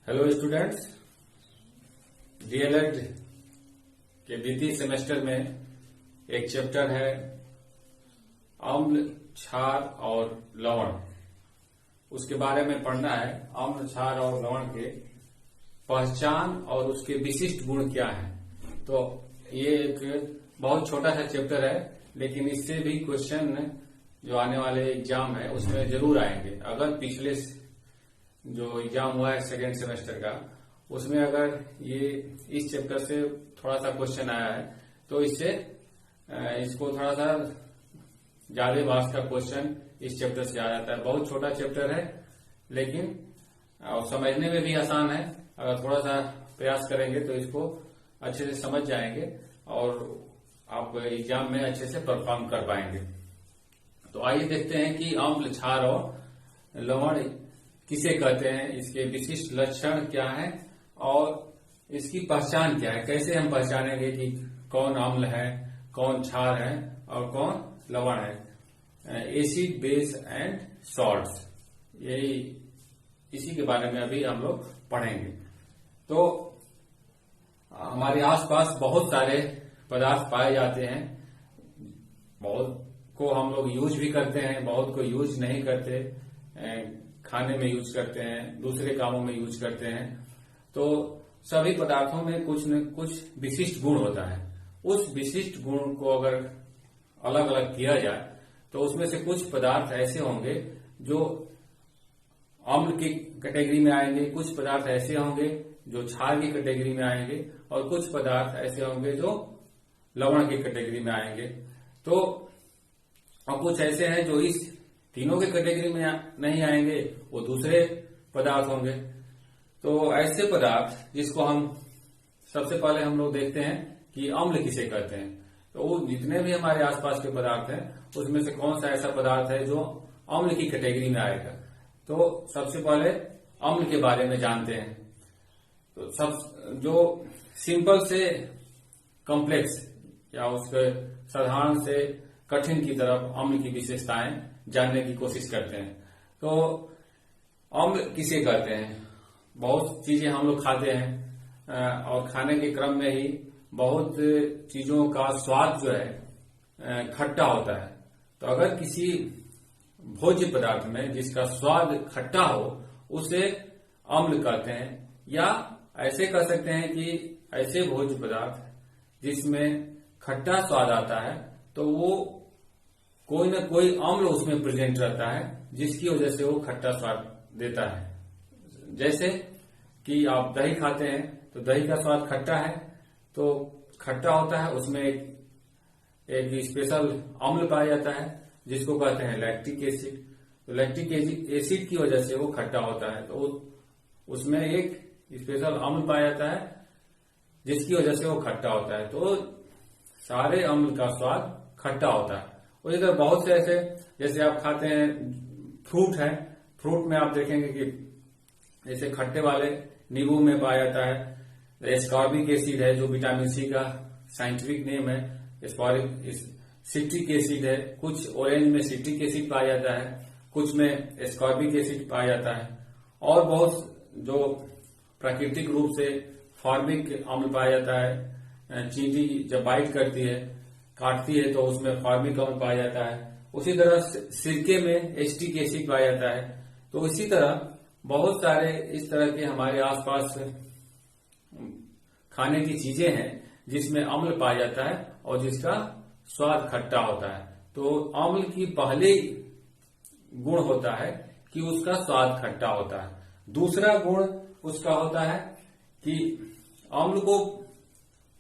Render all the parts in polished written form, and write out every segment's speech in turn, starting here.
Hello students, DElEd के द्वितीय semester में एक चैप्टर है अम्ल, क्षार और लवण। उसके बारे में पढ़ना है। अम्ल, क्षार और लवण के पहचान और उसके विशिष्ट गुण क्या हैं। तो ये एक बहुत छोटा सा चैप्टर है, लेकिन इससे भी क्वेश्चन जो आने वाले एग्जाम है उसमें जरूर आएंगे। अगर पिछले जो एग्जाम हुआ है सेकेंड सेमेस्टर का, उसमें अगर ये इस चैप्टर से थोड़ा सा क्वेश्चन आया है तो इससे इसको थोड़ा सा ज्यादा मार्क्स का क्वेश्चन इस चैप्टर से आ जाता है। बहुत छोटा चैप्टर है, लेकिन समझने में भी आसान है। अगर थोड़ा सा प्रयास करेंगे तो इसको अच्छे से समझ जाएंगे और आप एग्जाम में अच्छे से परफॉर्म कर पाएंगे। तो आइए देखते हैं कि अम्ल, क्षार और लवण किसे कहते हैं, इसके विशिष्ट लक्षण क्या हैं और इसकी पहचान क्या है। कैसे हम पहचानेंगे कि कौन अम्ल है, कौन क्षार है और कौन लवण है। एसिड, बेस एंड सॉल्ट्स, यही इसी के बारे में अभी हम लोग पढ़ेंगे। तो हमारे आसपास बहुत सारे पदार्थ पाए जाते हैं। बहुत को हम लोग यूज भी करते हैं, बहुत को यूज नहीं करते। खाने में यूज करते हैं, दूसरे कामों में यूज करते हैं। तो सभी पदार्थों में कुछ न कुछ विशिष्ट गुण होता है। उस विशिष्ट गुण को अगर अलग अलग किया जाए तो उसमें से कुछ पदार्थ ऐसे होंगे जो अम्ल की कैटेगरी में आएंगे, कुछ पदार्थ ऐसे होंगे जो क्षार की कैटेगरी में आएंगे और कुछ पदार्थ ऐसे होंगे जो लवण की कैटेगरी में आएंगे। तो और कुछ ऐसे हैं जो इस तीनों के कैटेगरी में नहीं आएंगे, वो दूसरे पदार्थ होंगे। तो ऐसे पदार्थ जिसको हम सबसे पहले हम लोग देखते हैं कि अम्ल किसे कहते हैं। तो वो जितने भी हमारे आसपास के पदार्थ हैं उसमें से कौन सा ऐसा पदार्थ है जो अम्ल की कैटेगरी में आएगा। तो सबसे पहले अम्ल के बारे में जानते हैं। तो सब जो सिंपल से कॉम्प्लेक्स या उसके साधारण से कठिन की तरफ अम्ल की विशेषताएं जानने की कोशिश करते हैं। तो अम्ल किसे कहते हैं। बहुत चीजें हम लोग खाते हैं और खाने के क्रम में ही बहुत चीजों का स्वाद जो है खट्टा होता है। तो अगर किसी भोज्य पदार्थ में जिसका स्वाद खट्टा हो उसे अम्ल कहते हैं। या ऐसे कह सकते हैं कि ऐसे भोज्य पदार्थ जिसमें खट्टा स्वाद आता है तो वो कोई ना कोई अम्ल उसमें प्रेजेंट रहता है, जिसकी वजह से वो खट्टा स्वाद देता है। जैसे कि आप दही खाते हैं तो दही का स्वाद खट्टा है, तो खट्टा होता है, उसमें एक स्पेशल अम्ल पाया जाता है जिसको कहते हैं लैक्टिक एसिड। तो लैक्टिक एसिड की वजह से वो खट्टा होता है, तो उसमें एक स्पेशल अम्ल पाया जाता है जिसकी वजह से वो खट्टा होता है। तो सारे अम्ल का स्वाद खट्टा होता है। और इधर बहुत से ऐसे, जैसे आप खाते हैं फ्रूट है, फ्रूट में आप देखेंगे कि जैसे खट्टे वाले नींबू में पाया जाता है एस्कॉर्बिक एसिड है, जो विटामिन सी का साइंटिफिक नेम है। सिट्रिक एसिड है, कुछ ऑरेंज में सिट्रिक एसिड पाया जाता है, कुछ में एस्कॉर्बिक एसिड पाया जाता है। और बहुत जो प्राकृतिक रूप से फॉर्मिक अम्ल पाया जाता है। चींटी जब बाइट करती है, काटती है, तो उसमें फॉर्मिक अम्ल पाया जाता है। उसी तरह सिरके में एसिटिक एसिड पाया जाता है। तो इसी तरह बहुत सारे इस तरह के हमारे आसपास खाने की चीजें हैं जिसमें अम्ल पाया जाता है और जिसका स्वाद खट्टा होता है। तो अम्ल की पहले गुण होता है कि उसका स्वाद खट्टा होता है। दूसरा गुण उसका होता है कि अम्ल को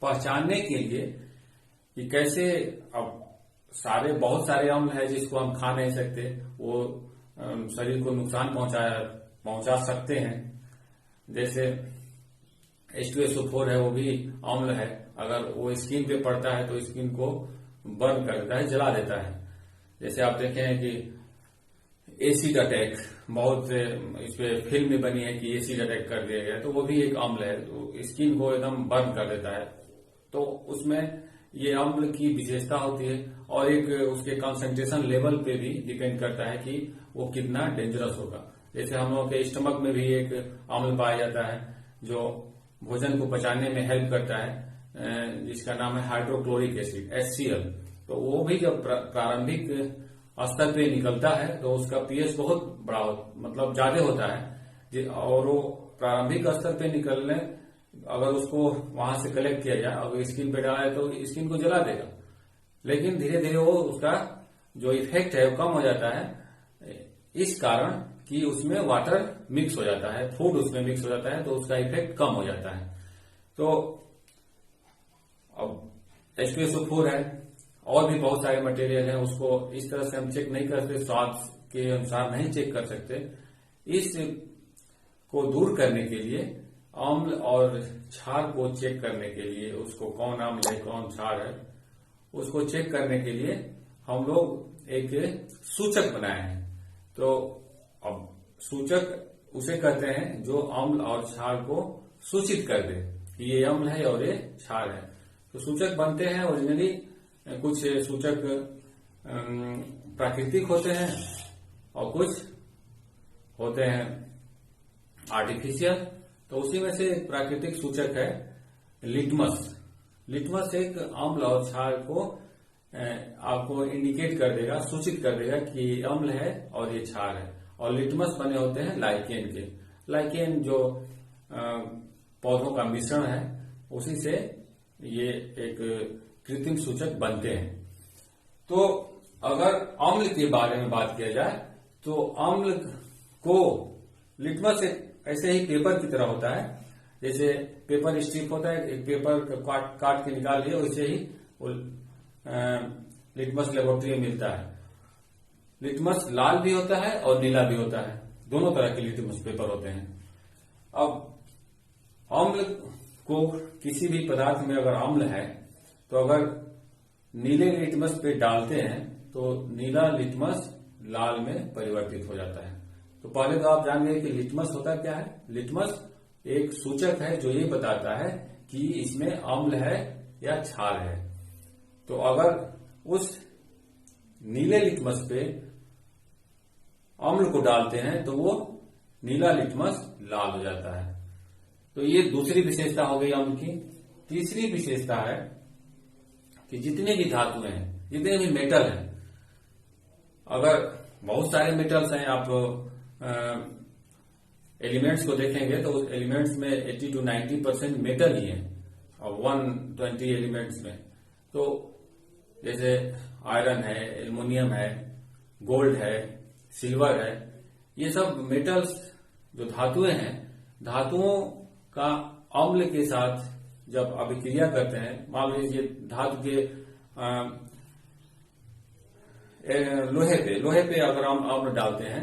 पहचानने के लिए कि कैसे, अब बहुत सारे अम्ल है जिसको हम खा नहीं सकते, वो शरीर को नुकसान पहुंचा सकते हैं। जैसे H2SO4 है, वो भी अम्ल है। अगर वो स्किन पे पड़ता है तो स्किन को बर्न कर देता है, जला देता है। जैसे आप देखें कि एसिड अटैक, बहुत इस पे फिल्म में बनी है कि एसिड अटैक कर दिया गया, तो वो भी एक अम्ल है, तो स्किन को एकदम बर्न कर देता है। तो उसमें ये अम्ल की विशेषता होती है और एक उसके कंसंट्रेशन लेवल पे भी डिपेंड करता है कि वो कितना डेंजरस होगा। जैसे हम लोगों के स्टमक में भी एक अम्ल पाया जाता है जो भोजन को पचाने में हेल्प करता है, जिसका नाम है हाइड्रोक्लोरिक एसिड HCl। तो वो भी जब प्रारंभिक स्तर पे निकलता है तो उसका पीएच बहुत बड़ा मतलब ज्यादा होता है, और वो प्रारंभिक स्तर पे निकलने अगर उसको वहां से कलेक्ट किया जाए, अगर स्किन पे डाला है तो स्किन को जला देगा, लेकिन धीरे धीरे वो उसका जो इफेक्ट है वो कम हो जाता है, इस कारण कि उसमें वाटर मिक्स हो जाता है, फूड उसमें मिक्स हो जाता है, तो उसका इफेक्ट कम हो जाता है। तो अब H2SO4 है, और भी बहुत सारे मटेरियल है, उसको इस तरह से हम चेक नहीं करते, स्वाद के अनुसार नहीं चेक कर सकते। इस को दूर करने के लिए अम्ल और क्षार को चेक करने के लिए, उसको कौन अम्ल है कौन क्षार है उसको चेक करने के लिए हम लोग एक सूचक बनाए हैं। तो अब सूचक उसे कहते हैं जो अम्ल और क्षार को सूचित कर दे कि ये अम्ल है और ये क्षार है। तो सूचक बनते हैं ओरिजिनली, कुछ सूचक प्राकृतिक होते हैं और कुछ होते हैं आर्टिफिशियल। तो उसी में से प्राकृतिक सूचक है लिटमस। लिटमस एक अम्ल और क्षार को आपको इंडिकेट कर देगा, सूचित कर देगा कि ये अम्ल है और ये क्षार है। और लिटमस बने होते हैं लाइकेन के। लाइकेन जो पौधों का मिश्रण है, उसी से ये एक कृत्रिम सूचक बनते हैं। तो अगर अम्ल के बारे में बात किया जाए तो अम्ल को लिटमस ऐसे ही पेपर की तरह होता है, जैसे पेपर स्ट्रिप होता है, एक पेपर काट के निकाल लिया, वैसे ही लिटमस लेबोरेटरी में मिलता है। लिटमस लाल भी होता है और नीला भी होता है, दोनों तरह के लिटमस पेपर होते हैं। अब अम्ल को किसी भी पदार्थ में अगर अम्ल है तो अगर नीले लिटमस पे डालते हैं तो नीला लिटमस लाल में परिवर्तित हो जाता है। तो पहले तो आप जान गए कि लिटमस होता क्या है। लिटमस एक सूचक है जो ये बताता है कि इसमें अम्ल है या क्षार है। तो अगर उस नीले लिटमस पे अम्ल को डालते हैं तो वो नीला लिटमस लाल हो जाता है। तो ये दूसरी विशेषता हो गई अम्ल की। तीसरी विशेषता है कि जितने भी धातुएं हैं, जितने भी मेटल हैं, अगर बहुत सारे मेटल्स हैं, आप एलिमेंट्स को देखेंगे तो उस एलिमेंट्स में 80 to 90% मेटल ही है और 120 एलिमेंट्स में। तो जैसे आयरन है, एल्युमिनियम है, गोल्ड है, सिल्वर है, ये सब मेटल्स जो धातुएं हैं, धातुओं का अम्ल के साथ जब अभिक्रिया करते हैं, मान लीजिए धातु के लोहे पे अगर हम अम्ल डालते हैं,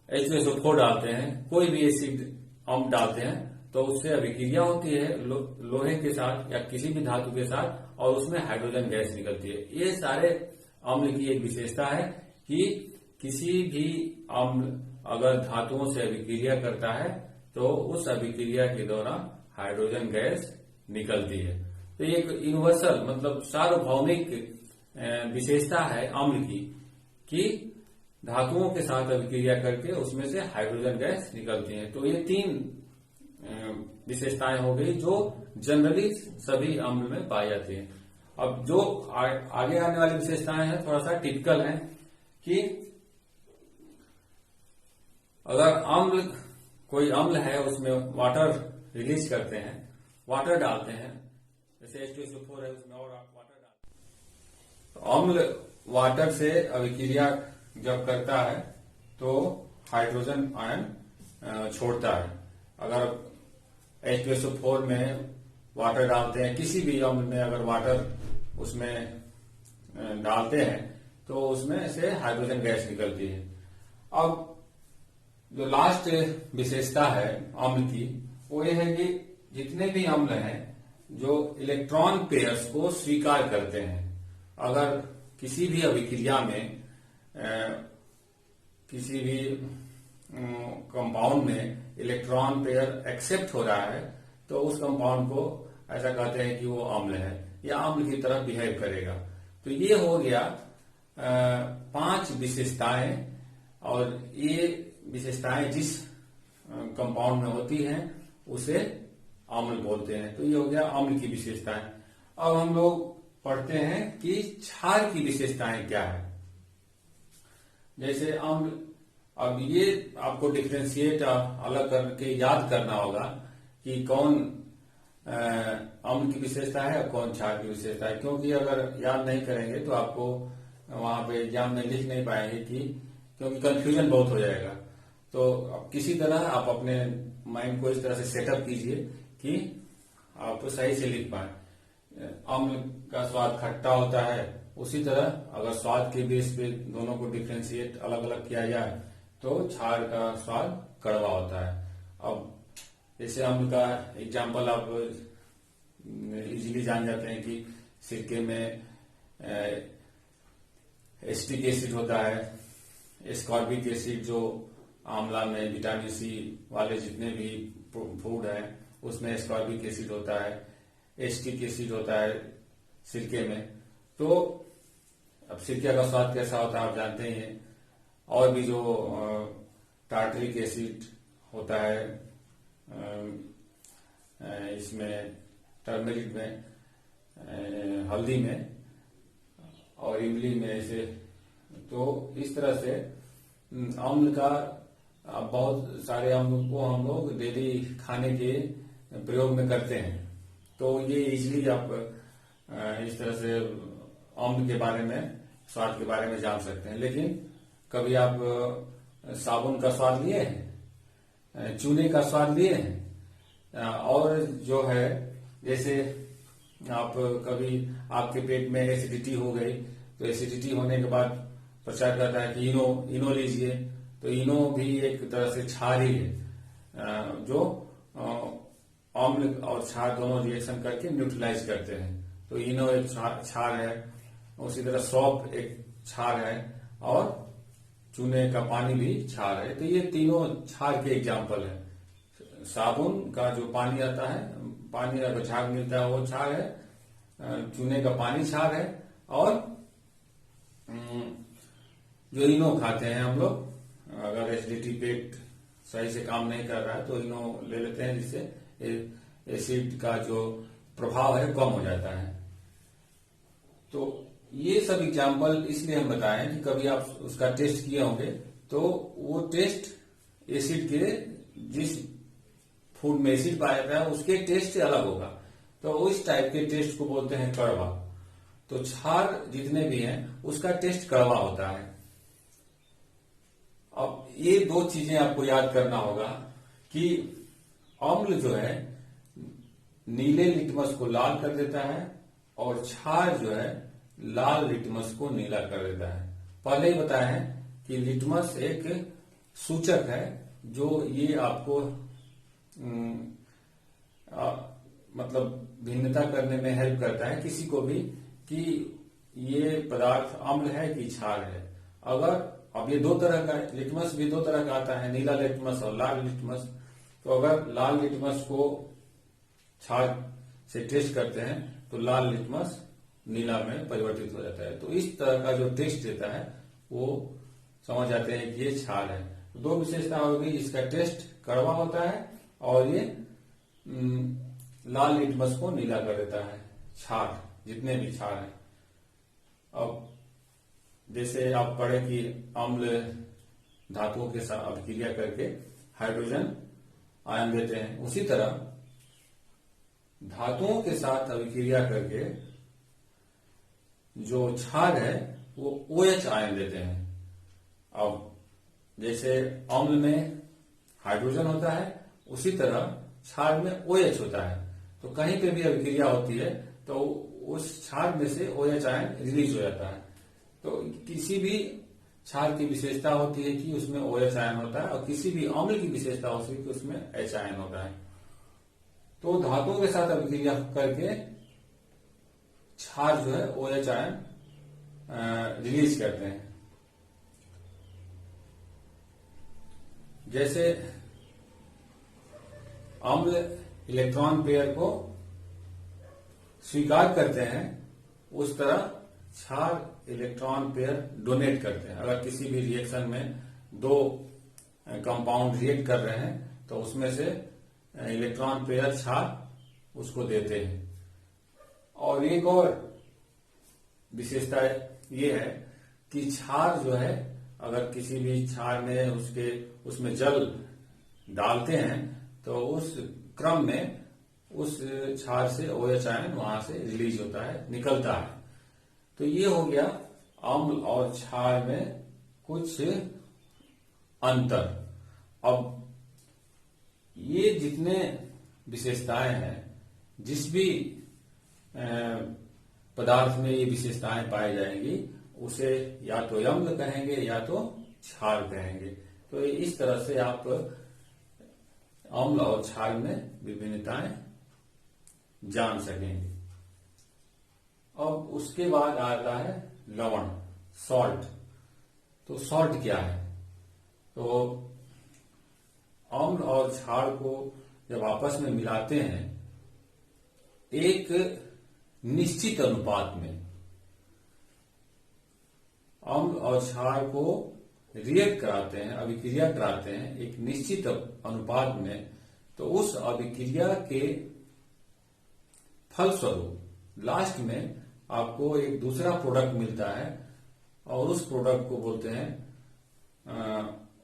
H2SO4 डालते हैं, कोई भी एसिड अम्ल डालते हैं, तो उससे अभिक्रिया होती है लोहे के साथ या किसी भी धातु के साथ, और उसमें हाइड्रोजन गैस निकलती है। ये सारे अम्ल की एक विशेषता है कि किसी भी अम्ल अगर धातुओं से अभिक्रिया करता है तो उस अभिक्रिया के दौरान हाइड्रोजन गैस निकलती है। तो ये एक यूनिवर्सल मतलब सार्वभौमिक विशेषता है अम्ल की कि धातुओं के साथ अभिक्रिया करके उसमें से हाइड्रोजन गैस निकलती है। तो ये तीन विशेषताएं हो गई जो जनरली सभी अम्ल में पाई जाती है। अब जो आगे आने वाली विशेषताएं हैं थोड़ा सा टिपिकल हैं कि अगर कोई अम्ल है उसमें वाटर रिलीज करते हैं, वाटर डालते हैं, जैसे H2SO4 है उसमें और वाटर डालते हैं, तो अम्ल वाटर से अभिक्रिया जब करता है तो हाइड्रोजन आयन छोड़ता है। अगर H2SO4 में वाटर डालते हैं, किसी भी अम्ल में अगर वाटर उसमें डालते हैं तो उसमें से हाइड्रोजन गैस निकलती है। अब जो लास्ट विशेषता है अम्ल की वो ये है कि जितने भी अम्ल हैं जो इलेक्ट्रॉन पेयर्स को स्वीकार करते हैं, अगर किसी भी अभिक्रिया में किसी भी कंपाउंड में इलेक्ट्रॉन पेयर एक्सेप्ट हो रहा है तो उस कंपाउंड को ऐसा कहते हैं कि वो अम्ल है या अम्ल की तरह बिहेव करेगा। तो ये हो गया 5 विशेषताएं, और ये विशेषताएं जिस कंपाउंड में होती हैं उसे अम्ल बोलते हैं। तो ये हो गया अम्ल की विशेषताएं। अब हम लोग पढ़ते हैं कि क्षार की विशेषताएं क्या है। जैसे अम्ल, अब ये आपको डिफ्रेंशिएट अलग करके याद करना होगा कि कौन अम्ल की विशेषता है और कौन क्षार की विशेषता है, क्योंकि अगर याद नहीं करेंगे तो आपको वहां पे एग्जाम में लिख नहीं पाएंगे क्योंकि कंफ्यूजन बहुत हो जाएगा। तो अब किसी तरह आप अपने माइंड को इस तरह से सेटअप कीजिए कि आप सही से लिख पाए। अम्ल का स्वाद खट्टा होता है, उसी तरह अगर स्वाद के बेस पे दोनों को डिफ्रेंशिएट अलग अलग किया जाए तो क्षार का स्वाद कड़वा होता है। अब जैसे अम्ल का एग्जाम्पल आप इजीली जान जाते हैं कि सिरके में एसिटिक एसिड होता है, एस्कॉर्बिक एसिड जो आंवला में विटामिन सी वाले जितने भी फूड है उसमें एस्कॉर्बिक एसिड होता है, एसिटिक एसिड होता है सिरके में। तो अब सिरके का स्वाद कैसा होता है आप जानते ही हैं। और भी जो टार्टरिक एसिड होता है इसमें, टर्मरिक में, हल्दी में और इमली में ऐसे। तो इस तरह से अम्ल का बहुत सारे अम्ल को हम लोग डेली खाने के प्रयोग में करते हैं। तो ये इजीली आप इस तरह से अम्ल के बारे में, स्वाद के बारे में जान सकते हैं। लेकिन कभी आप साबुन का स्वाद लिए हैं, चूने का स्वाद लिए हैं, और जो है जैसे आप कभी आपके पेट में एसिडिटी हो गई तो एसिडिटी होने के बाद प्रचार करता है कि इनो लीजिए। तो इनो भी एक तरह से क्षार ही है जो अम्ल और क्षार दोनों रिएक्शन करके न्यूट्रलाइज करते हैं। तो इनो एक क्षार है, उसी तरह सौंफ एक क्षार है और चूने का पानी भी क्षार है। तो ये तीनों क्षार के एग्जाम्पल है। साबुन का जो पानी आता है, पानी का झाग मिलता है वो क्षार है, चूने का पानी क्षार है, और जो इनो खाते हैं हम लोग, अगर एसिडिटी पेट सही से काम नहीं कर रहा है तो इनो ले लेते हैं जिससे एसिड का जो प्रभाव है कम हो जाता है। तो ये सब एग्जाम्पल इसलिए हम बताएं कि कभी आप उसका टेस्ट किए होंगे तो वो टेस्ट एसिड के, जिस फूड में एसिड पाया जाता है उसके टेस्ट से अलग होगा। तो उस टाइप के टेस्ट को बोलते हैं कड़वा। तो क्षार जितने भी हैं उसका टेस्ट कड़वा होता है। अब ये दो चीजें आपको याद करना होगा कि अम्ल जो है नीले लिटमस को लाल कर देता है और क्षार जो है लाल लिटमस को नीला कर देता है। पहले ही बताया है कि लिटमस एक सूचक है जो ये आपको मतलब भिन्नता करने में हेल्प करता है किसी को भी कि ये पदार्थ अम्ल है कि क्षार है। अगर अब ये दो तरह का लिटमस भी दो तरह का आता है, नीला लिटमस और लाल लिटमस। तो अगर लाल लिटमस को क्षार से टेस्ट करते हैं तो लाल लिटमस नीला में परिवर्तित हो जाता है। तो इस तरह का जो टेस्ट देता है वो समझ जाते हैं कि ये क्षार है। तो दो विशेषता होगी, इसका टेस्ट कड़वा होता है और ये लाल लिटमस को नीला कर देता है, क्षार जितने भी क्षार हैं। अब जैसे आप पढ़े कि अम्ल धातुओं के साथ अभिक्रिया करके हाइड्रोजन आयन देते हैं, उसी तरह धातुओं के साथ अभिक्रिया करके जो क्षार है वो OH आयन देते हैं। अब जैसे अम्ल में हाइड्रोजन होता है उसी तरह क्षार में OH होता है। तो कहीं पे भी अभिक्रिया होती है तो उस क्षार में से OH आयन रिलीज हो जाता है। तो किसी भी क्षार की विशेषता होती है कि उसमें OH आयन होता है और किसी भी अम्ल की विशेषता होती है कि उसमें H आयन होता है। तो धातुओं के साथ अभिक्रिया करके क्षार जो है OH आयन रिलीज करते हैं। जैसे अम्ल इलेक्ट्रॉन पेयर को स्वीकार करते हैं उस तरह क्षार इलेक्ट्रॉन पेयर डोनेट करते हैं। अगर किसी भी रिएक्शन में दो कंपाउंड रिएक्ट कर रहे हैं तो उसमें से इलेक्ट्रॉन पेयर क्षार उसको देते हैं। और एक और विशेषता ये है कि क्षार जो है, अगर किसी भी क्षार में उसमें जल डालते हैं तो उस क्रम में उस क्षार से OH आयन वहां से रिलीज होता है, निकलता है। तो ये हो गया अम्ल और क्षार में कुछ अंतर। अब ये जितने विशेषताएं हैं, जिस भी पदार्थ में ये विशेषताएं पाई जाएंगी उसे या तो अम्ल कहेंगे या तो क्षार कहेंगे। तो इस तरह से आप अम्ल और क्षार में विभिन्नताएं जान सकेंगे। अब उसके बाद आता है लवण, सॉल्ट। तो सॉल्ट क्या है? तो अम्ल और क्षार को जब आपस में मिलाते हैं एक निश्चित अनुपात में, अम्ल और क्षार को रिएक्ट कराते हैं, अभिक्रिया कराते हैं एक निश्चित अनुपात में, तो उस अभिक्रिया के फलस्वरूप लास्ट में आपको एक दूसरा प्रोडक्ट मिलता है और उस प्रोडक्ट को बोलते हैं,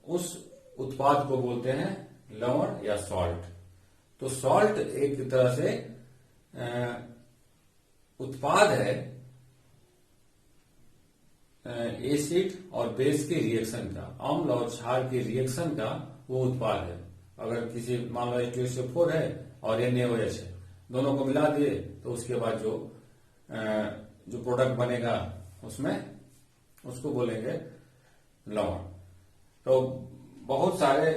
उस उत्पाद को बोलते हैं लवण या सॉल्ट। तो सॉल्ट एक तरह से उत्पाद है एसिड और बेस के रिएक्शन का, अम्ल और क्षार के रिएक्शन का वो उत्पाद है। अगर किसी मान लो H2SO4 है और NaOH है, दोनों को मिला दिए तो उसके बाद जो प्रोडक्ट बनेगा उसमें उसको बोलेंगे लवण। तो बहुत सारे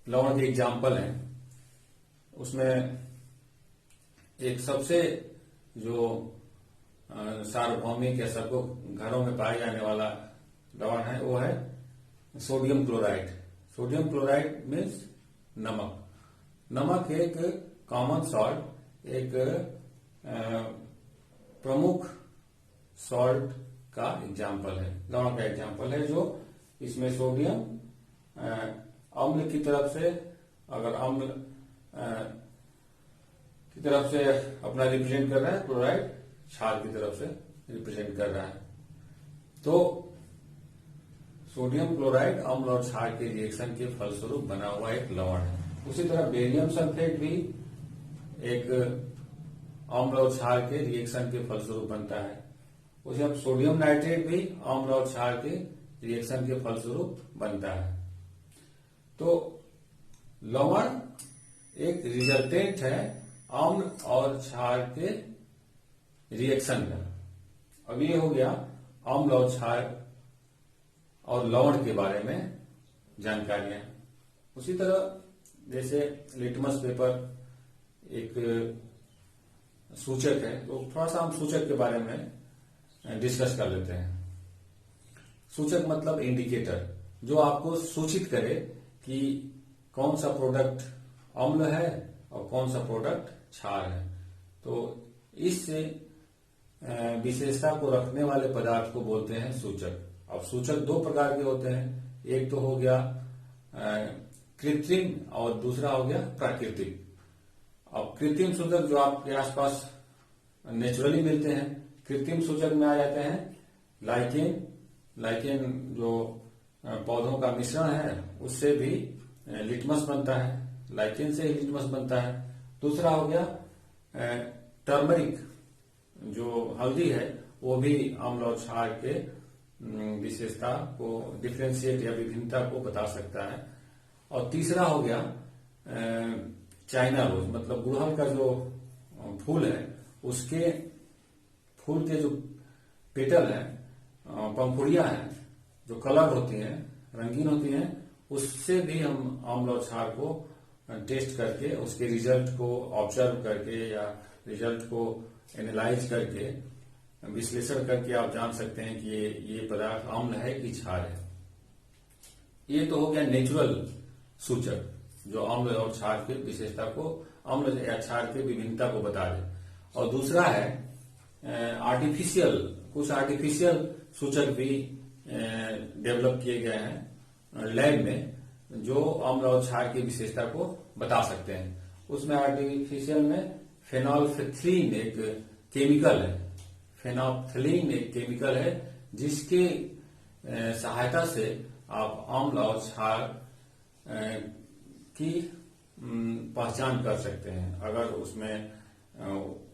लवण के एग्जाम्पल हैं। उसमें एक सबसे जो सार्वभौमिक या सबको घरों में पाए जाने वाला लवण है वो है sodium chloride. Sodium chloride means नमक। नमक एक कॉमन सॉल्ट, एक प्रमुख सॉल्ट का एग्जाम्पल है, लवण का एग्जाम्पल है, जो इसमें सोडियम अम्ल की तरफ से, अगर अम्ल की तरफ से अपना रिप्रेजेंट कर रहा है, क्लोराइड क्षार की तरफ से रिप्रेजेंट कर रहा है। तो सोडियम क्लोराइड अम्ल और क्षार के रिएक्शन के फलस्वरूप बना हुआ एक लवण है। उसी तरह बेरियम सल्फेट भी एक अम्ल और क्षार के रिएक्शन के फलस्वरूप बनता है। उसी तरह सोडियम नाइट्रेट भी अम्ल और क्षार के रिएक्शन के फलस्वरूप बनता है। तो लवण एक रिजल्टेंट है अम्ल और क्षार के रिएक्शन का। अब ये हो गया अम्ल और क्षार और लवण के बारे में जानकारियां। उसी तरह जैसे लिटमस पेपर एक सूचक है, तो थोड़ा सा हम सूचक के बारे में डिस्कस कर लेते हैं। सूचक मतलब इंडिकेटर, जो आपको सूचित करे कि कौन सा प्रोडक्ट अम्ल है और कौन सा प्रोडक्ट क्षार है। तो इस विशेषता को रखने वाले पदार्थ को बोलते हैं सूचक। अब सूचक दो प्रकार के होते हैं, एक तो हो गया कृत्रिम और दूसरा हो गया प्राकृतिक। अब कृत्रिम सूचक जो आपके आसपास नेचुरली मिलते हैं, कृत्रिम सूचक में आ जाते हैं लाइकेन जो पौधों का मिश्रण है उससे भी लिटमस बनता है, लाइकेन से ही लिटमस बनता है। दूसरा हो गया टर्मरिक, जो हल्दी है, वो भी अम्ल और क्षार के विशेषता को डिफ्रेंशिएट या विभिन्नता को बता सकता है। और तीसरा हो गया चाइना रोज, मतलब गुड़हल का जो फूल है उसके फूल के जो पेटल है, पंखुड़ियां हैं, जो कलर होती हैं, रंगीन होती हैं, उससे भी हम अम्ल और क्षार को टेस्ट करके उसके रिजल्ट को ऑब्जर्व करके या रिजल्ट को एनालाइज करके विश्लेषण करके आप जान सकते हैं कि ये पदार्थ अम्ल है कि क्षार है। ये तो हो गया नेचुरल सूचक, जो अम्ल और क्षार की विशेषता को, अम्ल या क्षार की विभिन्नता को बता दे। और दूसरा है आर्टिफिशियल, कुछ आर्टिफिशियल सूचक भी डेवलप किए गए हैं, लैब में जो अम्ल और क्षार की विशेषता को बता सकते हैं। उसमें आर्टिफिशियल में फेनोल्फेथलीन एक केमिकल है, फेनोल्फेथलीन एक केमिकल है जिसके सहायता से आप अम्ल और क्षार की पहचान कर सकते हैं। अगर उसमें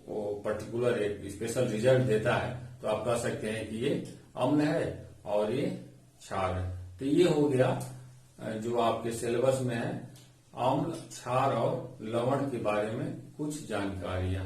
वो पर्टिकुलर एक स्पेशल रिजल्ट देता है तो आप कह सकते हैं कि ये अम्ल है और ये क्षार है। तो ये हो गया जो आपके सिलेबस में है, अम्ल, क्षार और लवण के बारे में कुछ जानकारियां।